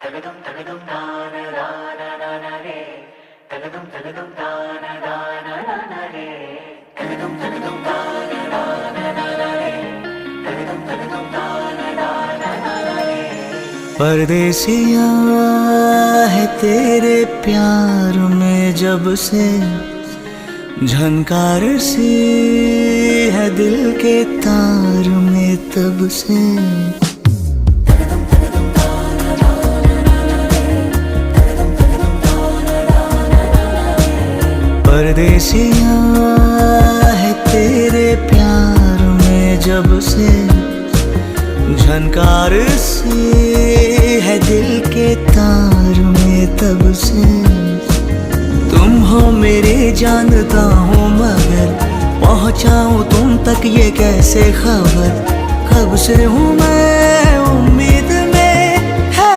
तगदम तगदम दाना दाना दाना रे, तगदम तगदम दाना दाना दाना रे, तगदम तगदम दाना दाना दाना रे, तगदम तगदम दाना दाना दाना रे। परदेसिया है तेरे प्यार में जब से झनकार सी है दिल के तार में तब से। परदेसिया है तेरे प्यार में जब से झनकार सी है दिल के तार में तब से। तुम हो मेरे जानता हूँ मगर पहुँचाऊँ तुम तक ये कैसे खबर। कब से हूँ मैं